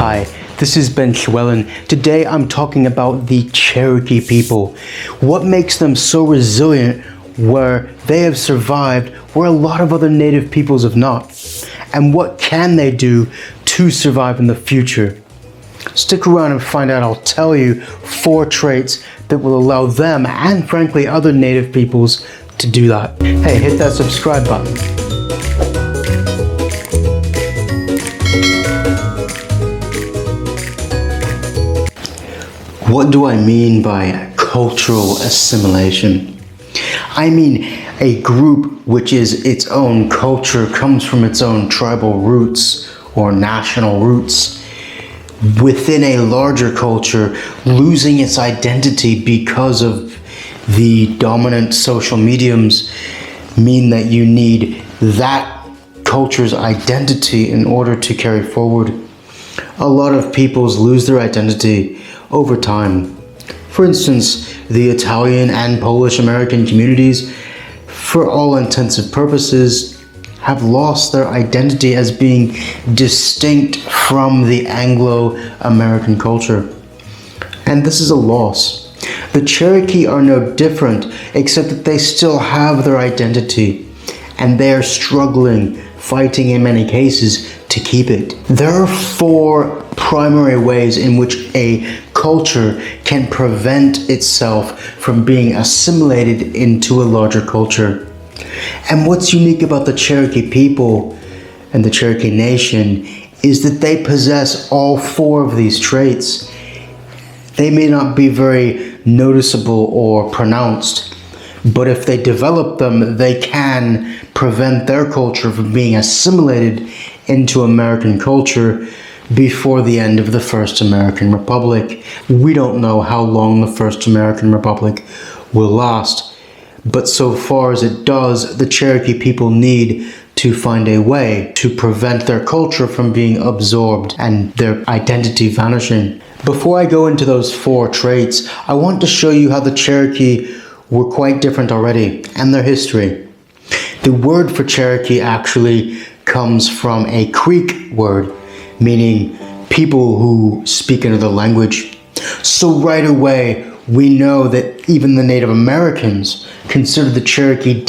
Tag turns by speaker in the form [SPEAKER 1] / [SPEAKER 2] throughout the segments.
[SPEAKER 1] Hi, this is Ben Llewellyn. Today I'm talking about the Cherokee people. What makes them so resilient where they have survived where a lot of other native peoples have not? And what can they do to survive in the future? Stick around and find out. I'll tell you 4 traits that will allow them and frankly other native peoples to do that. Hey, hit that subscribe button. What do I mean by cultural assimilation? I mean a group which is its own culture, comes from its own tribal roots or national roots within a larger culture, losing its identity because of the dominant social mediums mean that you need that culture's identity in order to carry forward. A lot of peoples lose their identity over time. For instance, the Italian and Polish American communities, for all intents and purposes, have lost their identity as being distinct from the Anglo-American culture. And this is a loss. The Cherokee are no different, except that they still have their identity, and they are struggling, fighting in many cases, to keep it. There are 4 primary ways in which a culture can prevent itself from being assimilated into a larger culture. And what's unique about the Cherokee people and the Cherokee Nation is that they possess all 4 of these traits. They may not be very noticeable or pronounced, but if they develop them, they can prevent their culture from being assimilated into American culture before the end of the First American Republic. We don't know how long the First American Republic will last, but so far as it does, the Cherokee people need to find a way to prevent their culture from being absorbed and their identity vanishing. Before I go into those 4 traits, I want to show you how the Cherokee were quite different already and their history. The word for Cherokee actually comes from a Creek word, meaning people who speak another language. So right away, we know that even the Native Americans consider the Cherokee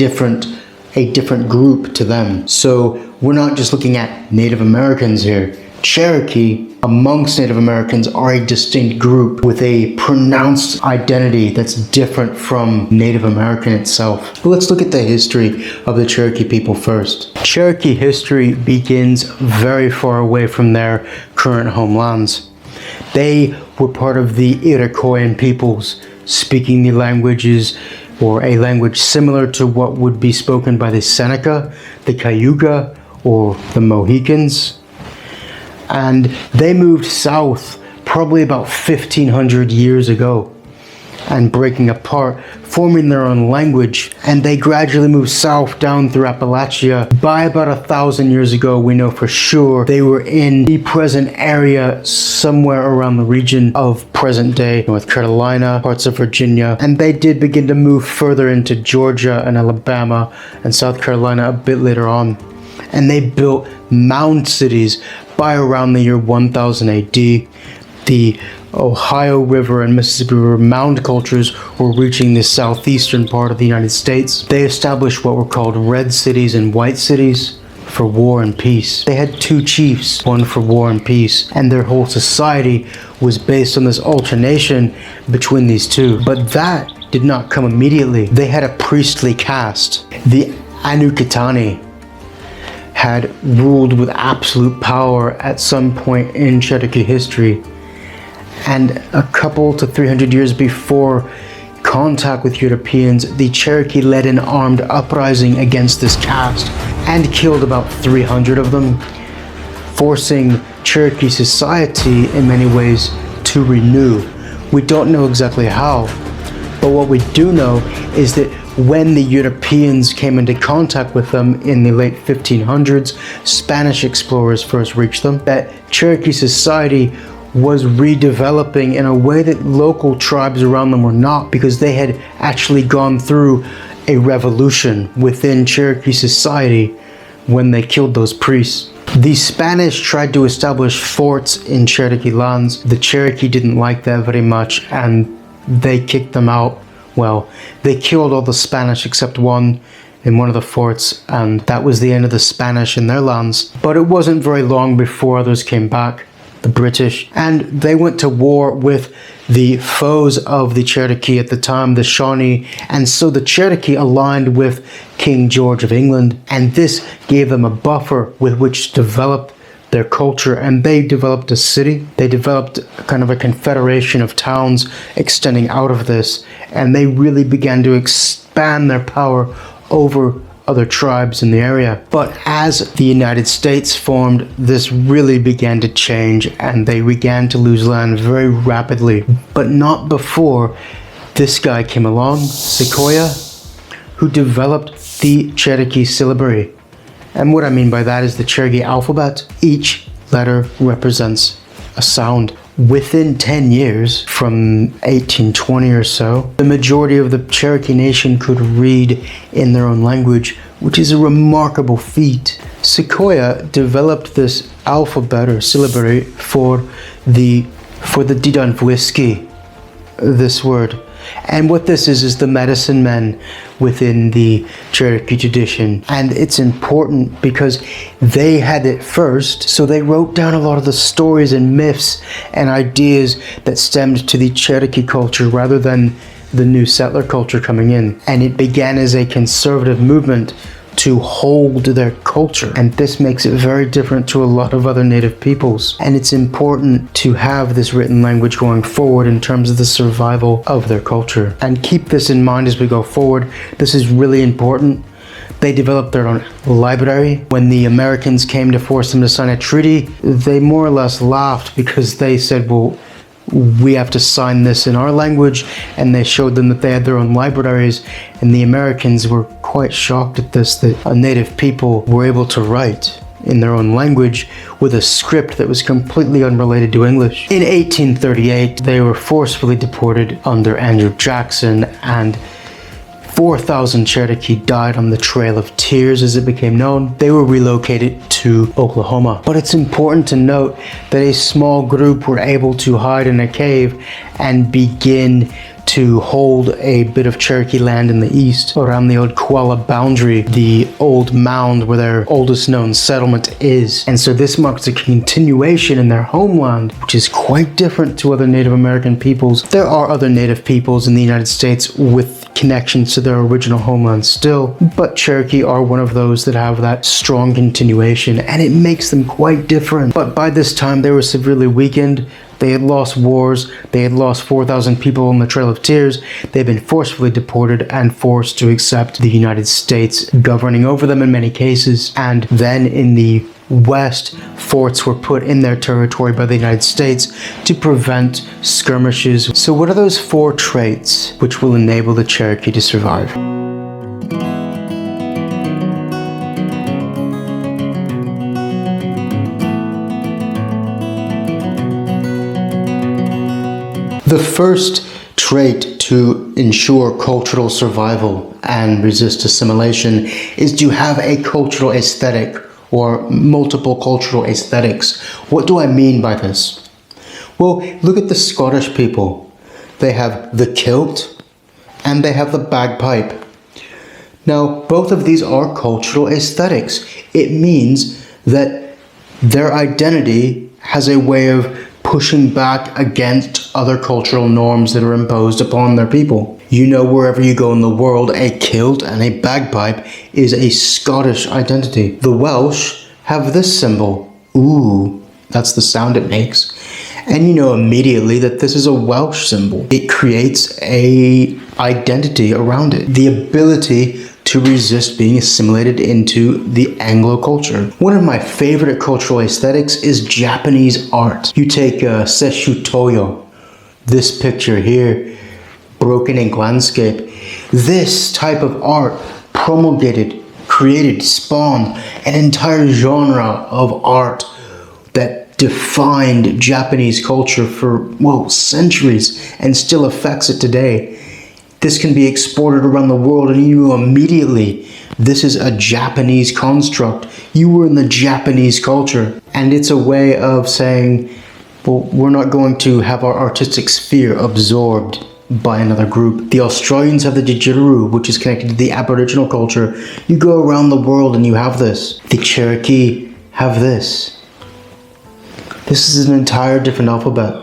[SPEAKER 1] a different group to them. So we're not just looking at Native Americans here. Cherokee amongst Native Americans are a distinct group with a pronounced identity that's different from Native American itself. But let's look at the history of the Cherokee people first. Cherokee history begins very far away from their current homelands. They were part of the Iroquois peoples, speaking the languages or a language similar to what would be spoken by the Seneca, the Cayuga, or the Mohicans. And they moved south probably about 1500 years ago and breaking apart, forming their own language, and they gradually moved south down through Appalachia. By about 1,000 years ago, we know for sure they were in the present area somewhere around the region of present-day North Carolina, parts of Virginia, and they did begin to move further into Georgia and Alabama and South Carolina a bit later on. And they built mound cities by around the year 1000 AD. The Ohio River and Mississippi River mound cultures were reaching the southeastern part of the United States. They established what were called red cities and white cities for war and peace. They had 2 chiefs, one for war and peace, and their whole society was based on this alternation between these 2. But that did not come immediately. They had a priestly caste. The Anukitani had ruled with absolute power at some point in Cherokee history. And a couple to 300 years before contact with Europeans, the Cherokee led an armed uprising against this caste and killed about 300 of them, forcing Cherokee society in many ways to renew. We don't know exactly how, but what we do know is that when the Europeans came into contact with them in the late 1500s, Spanish explorers first reached them, that Cherokee society was redeveloping in a way that local tribes around them were not, because they had actually gone through a revolution within Cherokee society when they killed those priests. The Spanish tried to establish forts in Cherokee lands. The Cherokee didn't like that very much, and they kicked them out. Well, they killed all the Spanish except one in one of the forts, and that was the end of the Spanish in their lands. But it wasn't very long before others came back, the British, and they went to war with the foes of the Cherokee at the time, the Shawnee, and so the Cherokee aligned with King George of England, and this gave them a buffer with which to develop their culture, and they developed a city. They developed kind of a confederation of towns extending out of this, and they really began to expand their power over other tribes in the area. But as the United States formed, this really began to change, and they began to lose land very rapidly. But not before this guy came along, Sequoyah, who developed the Cherokee syllabary. And what I mean by that is the Cherokee alphabet. Each letter represents a sound. Within 10 years, from 1820 or so, the majority of the Cherokee Nation could read in their own language, which is a remarkable feat. Sequoyah developed this alphabet or syllabary for the Didonfuiski, this word. And what this is the medicine men within the Cherokee tradition. And it's important because they had it first, so they wrote down a lot of the stories and myths and ideas that stemmed to the Cherokee culture rather than the new settler culture coming in. And it began as a conservative movement to hold their culture, and this makes it very different to a lot of other native peoples. And it's important to have this written language going forward in terms of the survival of their culture. And keep this in mind as we go forward. This is really important. They developed their own library. When the Americans came to force them to sign a treaty, they more or less laughed because they said, well, we have to sign this in our language, and they showed them that they had their own libraries, and the Americans were quite shocked at this, that a native people were able to write in their own language with a script that was completely unrelated to English. In 1838, they were forcefully deported under Andrew Jackson, and 4,000 Cherokee died on the Trail of Tears, as it became known. They were relocated to Oklahoma. But it's important to note that a small group were able to hide in a cave and begin to hold a bit of Cherokee land in the east around the old Qualla boundary, the old mound where their oldest known settlement is. And so this marks a continuation in their homeland, which is quite different to other Native American peoples. There are other Native peoples in the United States with connections to their original homeland still, but Cherokee are one of those that have that strong continuation, and it makes them quite different. But by this time they were severely weakened. They had lost wars, they had lost 4,000 people on the Trail of Tears, they'd been forcefully deported and forced to accept the United States governing over them in many cases. And then in the West, forts were put in their territory by the United States to prevent skirmishes. So what are those 4 traits which will enable the Cherokee to survive? The first trait to ensure cultural survival and resist assimilation is to have a cultural aesthetic or multiple cultural aesthetics. What do I mean by this? Well, look at the Scottish people. They have the kilt and they have the bagpipe. Now, both of these are cultural aesthetics. It means that their identity has a way of pushing back against other cultural norms that are imposed upon their people. You know, wherever you go in the world, a kilt and a bagpipe is a Scottish identity. The Welsh have this symbol. Ooh, that's the sound it makes. And you know immediately that this is a Welsh symbol. It creates a identity around it. The ability to resist being assimilated into the Anglo culture. One of my favorite cultural aesthetics is Japanese art. You take Seishu Toyo, this picture here, broken ink landscape. This type of art promulgated, created, spawned an entire genre of art that defined Japanese culture for, well, centuries and still affects it today. This can be exported around the world, and you know immediately this is a Japanese construct. You were in the Japanese culture. And it's a way of saying, well, we're not going to have our artistic sphere absorbed by another group. The Australians have the didgeridoo, which is connected to the Aboriginal culture. You go around the world and you have this. The Cherokee have this. This is an entire different alphabet.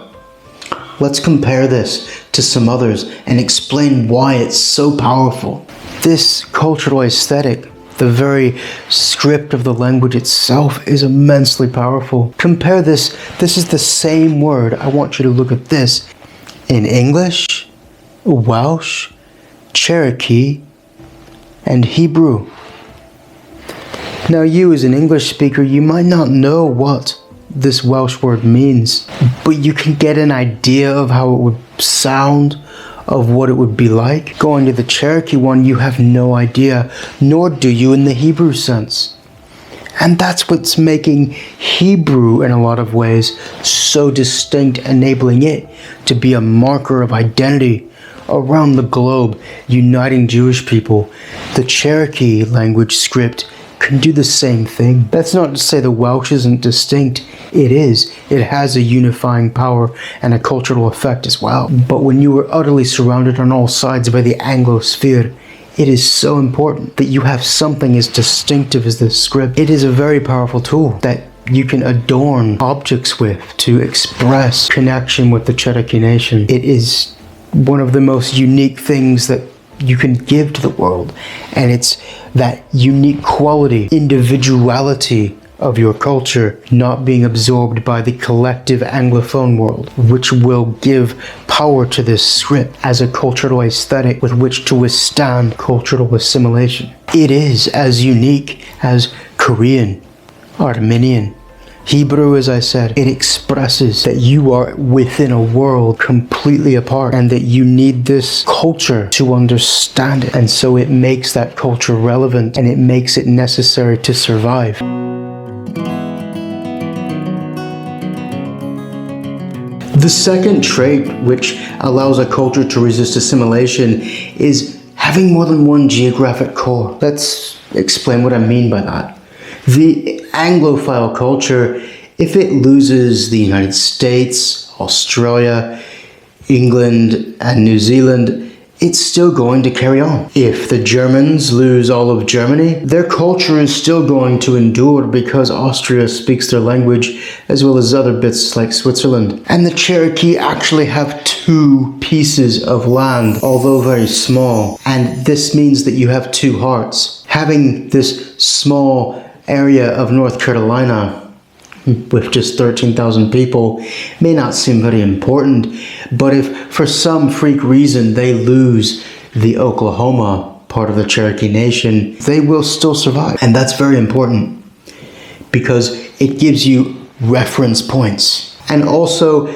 [SPEAKER 1] Let's compare this to some others and explain why it's so powerful. This cultural aesthetic, the very script of the language itself, is immensely powerful. Compare this. This is the same word. I want you to look at this. In English, Welsh, Cherokee, and Hebrew. Now you as an English speaker, you might not know what this Welsh word means, but you can get an idea of how it would sound, of what it would be like. Going to the Cherokee one, you have no idea, nor do you in the Hebrew sense. And that's what's making Hebrew in a lot of ways so distinct, enabling it to be a marker of identity around the globe, uniting Jewish people. The Cherokee language script can do the same thing. That's not to say the Welsh isn't distinct. It is. It has a unifying power and a cultural effect as well. But when you are utterly surrounded on all sides by the Anglosphere, it is so important that you have something as distinctive as this script. It is a very powerful tool that you can adorn objects with to express connection with the Cherokee Nation. It is one of the most unique things that you can give to the world, and it's that unique quality, individuality of your culture not being absorbed by the collective Anglophone world, which will give power to this script as a cultural aesthetic with which to withstand cultural assimilation. It is as unique as Korean, Armenian, Hebrew, as I said. It expresses that you are within a world completely apart and that you need this culture to understand it. And so it makes that culture relevant and it makes it necessary to survive. The second trait which allows a culture to resist assimilation is having more than one geographic core. Let's explain what I mean by that. The Anglophile culture, if it loses the United States, Australia, England, and New Zealand, it's still going to carry on. If the Germans lose all of Germany, their culture is still going to endure because Austria speaks their language, as well as other bits like Switzerland. And the Cherokee actually have two pieces of land, although very small. And this means that you have two hearts. Having this small area of North Carolina with just 13,000 people may not seem very important, but if for some freak reason they lose the Oklahoma part of the Cherokee Nation, they will still survive. And that's very important because it gives you reference points. And also,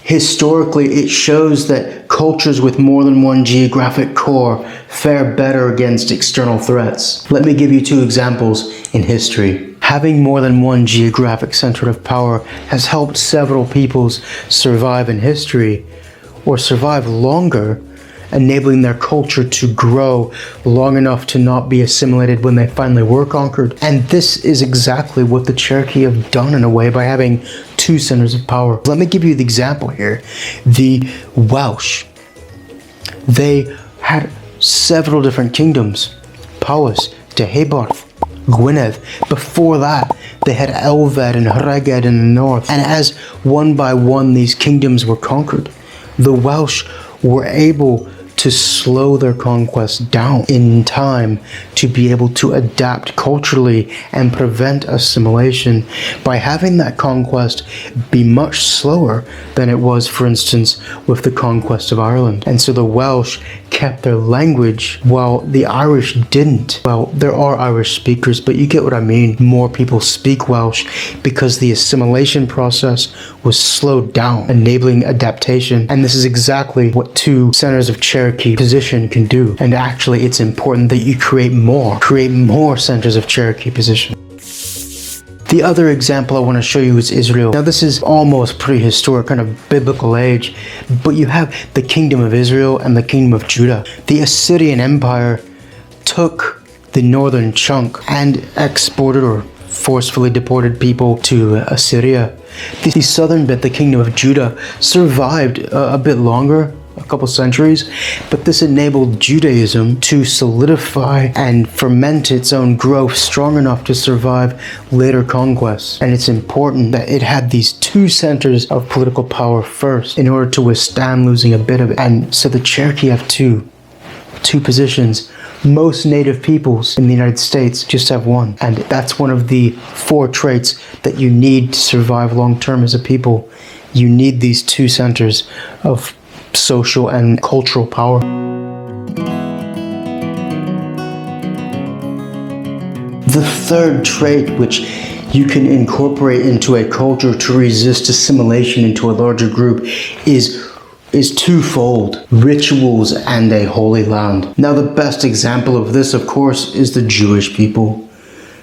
[SPEAKER 1] historically, it shows that cultures with more than one geographic core fare better against external threats. Let me give you two examples in history. Having more than one geographic center of power has helped several peoples survive in history, or survive longer, enabling their culture to grow long enough to not be assimilated when they finally were conquered. And this is exactly what the Cherokee have done in a way by having two centers of power. Let me give you the example here. The Welsh, they had several different kingdoms. Powys, Deheubarth, Gwynedd. Before that, they had Elfed and Hreged in the north. And as one by one these kingdoms were conquered, the Welsh were able to slow their conquest down in time to be able to adapt culturally and prevent assimilation by having that conquest be much slower than it was, for instance, with the conquest of Ireland. And so the Welsh kept their language while the Irish didn't. Well, there are Irish speakers, but you get what I mean. More people speak Welsh because the assimilation process was slowed down, enabling adaptation. And this is exactly what two centers of Cherokee position can do. And actually, it's important that you create more centers of Cherokee position. The other example I want to show you is Israel. Now this is almost prehistoric, kind of biblical age, but you have the kingdom of Israel and the kingdom of Judah. The Assyrian Empire took the northern chunk and exported or forcefully deported people to Assyria. The southern bit, the kingdom of Judah, survived a bit longer, a couple centuries, but this enabled Judaism to solidify and ferment its own growth strong enough to survive later conquests. And it's important that it had these two centers of political power first in order to withstand losing a bit of it. And so the Cherokee have two positions. Most native peoples in the United States just have one. And that's one of the 4 traits that you need to survive long term as a people. You need these two centers of social and cultural power. The third trait which you can incorporate into a culture to resist assimilation into a larger group is twofold: rituals and a holy land. Now the best example of this, of course, is the Jewish people.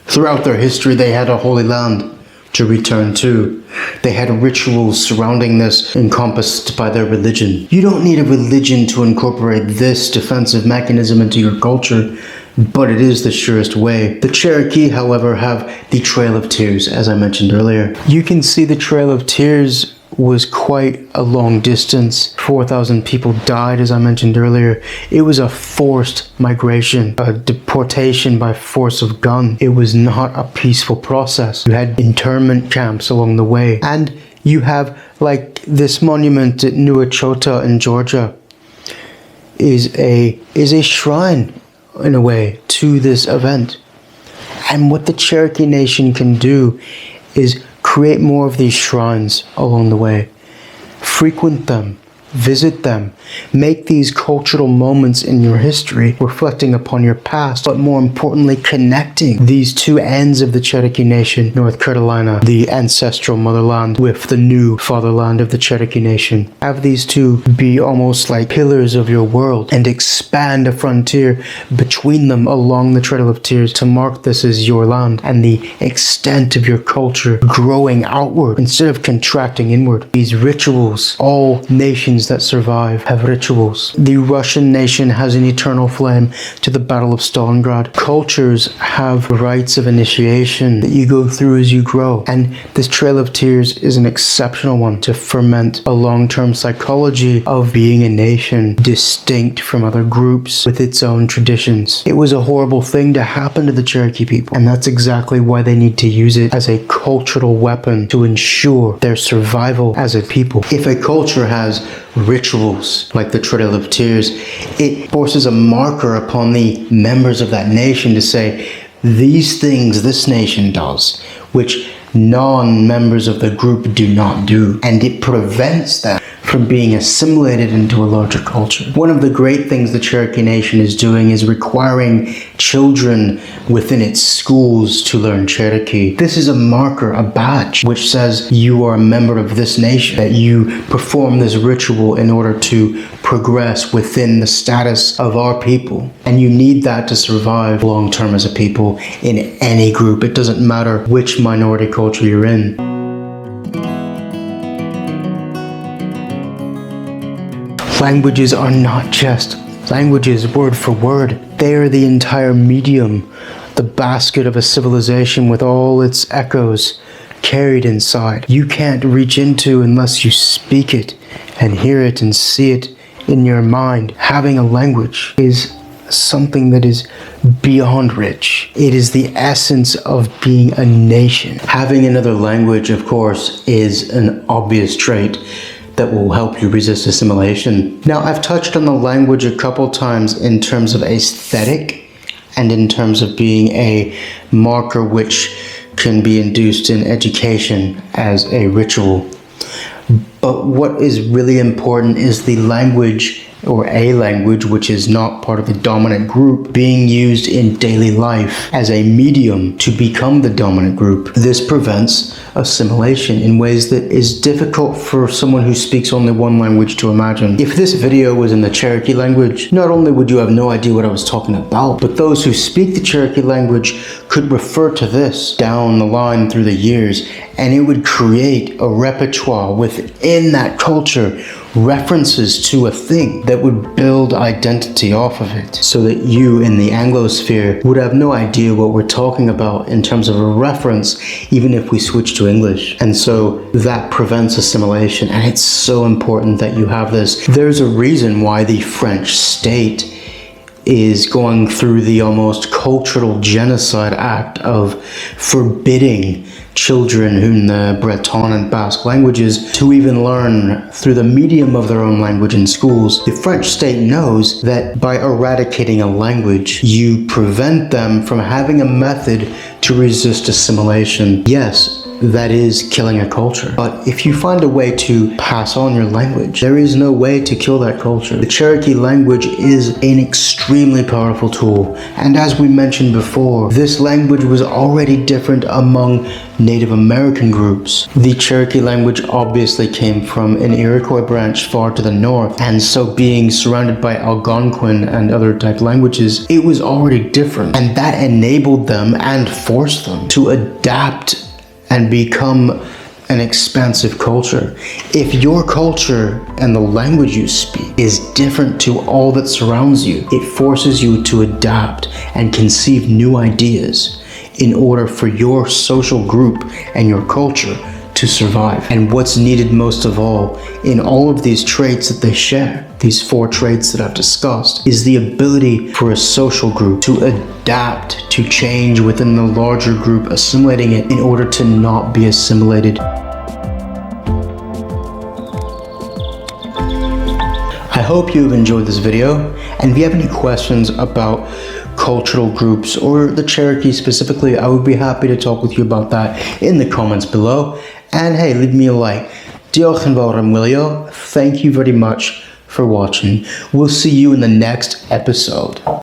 [SPEAKER 1] Throughout their history, they had a holy land to return to. They had rituals surrounding this encompassed by their religion. You don't need a religion to incorporate this defensive mechanism into your culture, but it is the surest way. The Cherokee, however, have the Trail of Tears, as I mentioned earlier. You can see the Trail of Tears was quite a long distance. 4,000 people died, as I mentioned earlier. It was a forced migration, a deportation by force of gun. It was not a peaceful process. You had internment camps along the way. And you have, like, this monument at Nuachota in Georgia is a shrine, in a way, to this event. And what the Cherokee Nation can do is create more of these shrines along the way. Frequent them. Visit them. Make these cultural moments in your history, reflecting upon your past, but more importantly, connecting these two ends of the Cherokee Nation, North Carolina, the ancestral motherland, with the new fatherland of the Cherokee Nation. Have these two be almost like pillars of your world and expand a frontier between them along the Trail of Tears to mark this as your land and the extent of your culture growing outward instead of contracting inward. These rituals, all nations that survive have rituals. The Russian nation has an eternal flame to the Battle of Stalingrad. Cultures have rites of initiation that you go through as you grow, and this Trail of Tears is an exceptional one to ferment a long-term psychology of being a nation distinct from other groups with its own traditions. It was a horrible thing to happen to the Cherokee people, and that's exactly why they need to use it as a cultural weapon to ensure their survival as a people. If a culture has rituals like the Trail of Tears, it forces a marker upon the members of that nation to say, these things this nation does, which non-members of the group do not do, and it prevents them from being assimilated into a larger culture. One of the great things the Cherokee Nation is doing is requiring children within its schools to learn Cherokee. This is a marker, a badge, which says you are a member of this nation, that you perform this ritual in order to progress within the status of our people. And you need that to survive long-term as a people in any group. It doesn't matter which minority culture you're in. Languages are not just languages word for word. They are the entire medium, the basket of a civilization with all its echoes carried inside. You can't reach into unless you speak it and hear it and see it in your mind. Having a language is something that is beyond rich. It is the essence of being a nation. Having another language, of course, is an obvious trait that will help you resist assimilation. Now, I've touched on the language a couple times in terms of aesthetic and in terms of being a marker which can be induced in education as a ritual. But what is really important is the language or a language which is not part of the dominant group being used in daily life as a medium to become the dominant group. This prevents assimilation in ways that is difficult for someone who speaks only one language to imagine. If this video was in the Cherokee language, not only would you have no idea what I was talking about, but those who speak the Cherokee language could refer to this down the line through the years, and it would create a repertoire within that culture, references to a thing that would build identity off of it, so that you in the Anglosphere would have no idea what we're talking about in terms of a reference, even if we switch to English. And so that prevents assimilation, and it's so important that you have this. There's a reason why the French state is going through the almost cultural genocide act of forbidding children in the Breton and Basque languages to even learn through the medium of their own language in schools. The French state knows that by eradicating a language, you prevent them from having a method to resist assimilation. Yes, that is killing a culture. But if you find a way to pass on your language, there is no way to kill that culture. The Cherokee language is an extremely powerful tool. And as we mentioned before, this language was already different among Native American groups. The Cherokee language obviously came from an Iroquois branch far to the north, and so being surrounded by Algonquin and other type languages, it was already different. And that enabled them and forced them to adapt and become an expansive culture. If your culture and the language you speak is different to all that surrounds you, it forces you to adapt and conceive new ideas in order for your social group and your culture to survive. And what's needed most of all in all of these traits that they share, these 4 traits that I've discussed, is the ability for a social group to adapt to change within the larger group, assimilating it in order to not be assimilated. I hope you have enjoyed this video, and if you have any questions about cultural groups or the Cherokee specifically, I would be happy to talk with you about that in the comments below. And hey, leave me a like. Diolch yn fawr am wylio. Thank you very much for watching. We'll see you in the next episode.